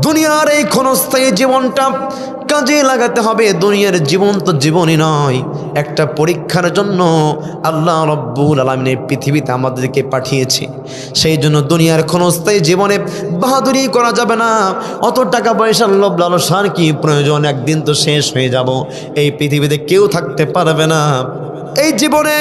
দুনিয়ার এই ক্ষণস্থায়ী জীবনটা কাজে লাগাতে হবে। দুনিয়ার জীবন তো জীবনই নয়, একটা পরীক্ষার জন্য আল্লাহ রব্বুল আলামিন এই পৃথিবীতে আমাদেরকে পাঠিয়েছে। সেই জন্য দুনিয়ার ক্ষণস্থায়ী জীবনে বাহাদুরি করা যাবে না। অত টাকা পয়সার লোভ লালসার কি প্রয়োজন? একদিন তো শেষ হয়ে যাব, এই পৃথিবীতে কেউ থাকতে পারবে না। এই জীবনে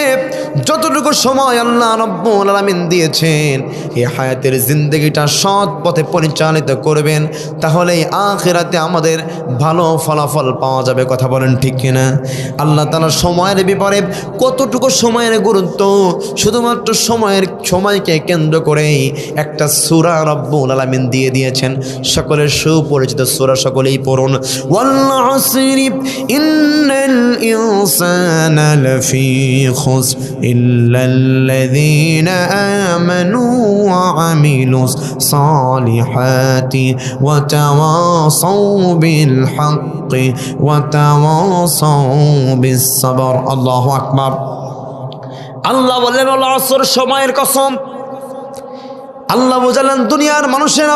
যতটুকু সময় আল্লাহ রাব্বুল আলামিন দিয়েছেন, এই হায়াতের জিন্দেগিটা সৎ পথে পরিচালিত করবেন, তাহলেই আখিরাতে আমাদের ভালো ফলাফল পাওয়া যাবে। কথা বলেন ঠিক কিনা? আল্লাহ তাআলা সময়ের ব্যাপারে কতটুকু সময়ের গুরুত্ব, শুধুমাত্র সময়কে কেন্দ্র করেই একটা সূরা রাব্বুল আলামিন দিয়ে দিয়েছেন। সকলের সুপরিচিত সূরা, সকলেই পড়ুন। ওয়াল আসরি ইন্নাল ইনসানা লাফি خسر إلا الذين آمنوا وعملوا الصالحات وتواصوا بالحق وتواصوا بالصبر الله أكبر আল্লাহ বললেন ওয়াল আসর, সময়ের কসম। আল্লাহ বুঝালেন দুনিয়ার মানুষেরা,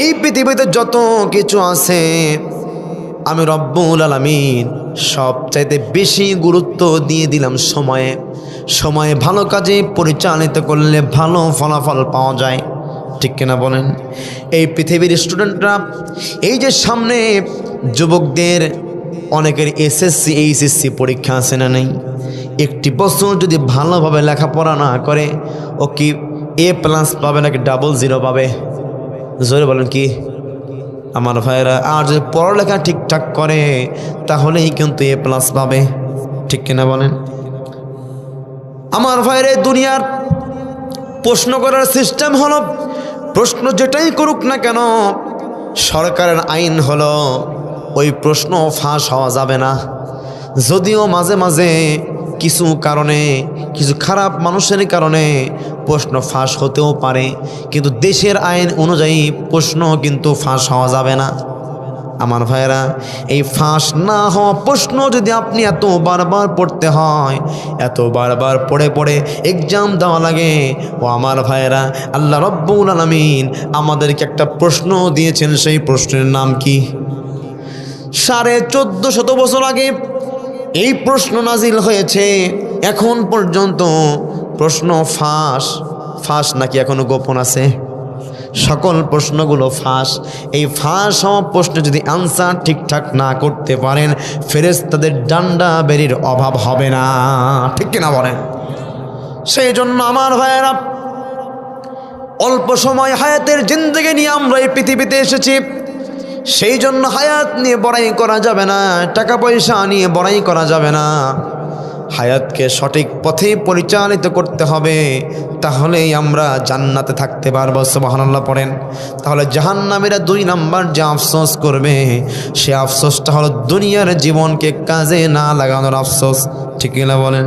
এই পৃথিবীতে যত কিছু আছে আমি রব্বুল আলামিন সবচাইতে বেশি গুরুত্ব দিয়ে দিলাম সময়ে। সময়ে ভালো কাজে পরিচালিত করলে ভালো ফলাফল পাওয়া যায়, ঠিক কিনা বলেন? এই পৃথিবীর স্টুডেন্টরা, এই যে সামনে যুবকদের অনেকের এসএসসি এইচএসসি পরীক্ষা আছে না নেই? একটি বছর যদি ভালোভাবে লেখাপড়া না করে, ও কি A+ পাবে নাকি $00 পাবে? জোরে বলেন কি আমার ভাইরা? আর যদি পড়ালেখা ঠিকঠাক করে তাহলেই কিন্তু A+ পাবে, ঠিক কিনা বলেন? আমার ভাইরে, দুনিয়ার প্রশ্ন করার সিস্টেম হলো, প্রশ্ন যেটাই করুক না কেন, সরকারের আইন হলো ওই প্রশ্ন ফাঁস হওয়া যাবে না। যদিও মাঝে মাঝে কিছু কারণে, কিছু খারাপ মানুষের কারণে প্রশ্ন ফাঁস হতেও পারে, কিন্তু দেশের আইন অনুযায়ী প্রশ্ন কিন্তু ফাঁস হওয়া যাবে না। আমার ভাইরা, এই ফাঁস না হওয়া প্রশ্ন যদি আপনি এত বারবার পড়তে হয়, এত বারবার পড়ে পড়ে এক্সাম দেওয়া লাগে, ও আমার ভাইরা, আল্লাহ রব্বুল আলামিন আমাদেরকে একটা প্রশ্ন দিয়েছেন। সেই প্রশ্নের নাম কি? 1450 বছর আগে এই প্রশ্ন নাজিল হয়েছে। এখন পর্যন্ত প্রশ্ন ফাঁস নাকি এখনো গোপন আছে? সকল প্রশ্নগুলো ফাঁস। এই ফাঁস হওয়া প্রশ্নে যদি আনসার ঠিকঠাক না করতে পারেন, ফেরেশতাদের ডান্ডা বেরির অভাব হবে না, ঠিক কিনা বলেন? সেই জন্য আমার ভাইয়েরা, অল্প সময় হায়াতের জিন্দেগি নিয়ে আমরা এই পৃথিবীতে এসেছি। সেই জন্য হায়াত নিয়ে বড়াই করা যাবে না, টাকা পয়সা নিয়ে বড়াই করা যাবে না। হায়াতকে সঠিক পথে পরিচালিত করতে হবে, তাহলেই আমরা জান্নাতে থাকতে পারবো। সুবহানাল্লাহ পড়েন। তাহলে জাহান্নামীরা 2 নাম্বার যে আফসোস করবে, সে আফসোসটা হলো দুনিয়ার জীবনকে কাজে না লাগানোর আফসোস, ঠিক না বলেন?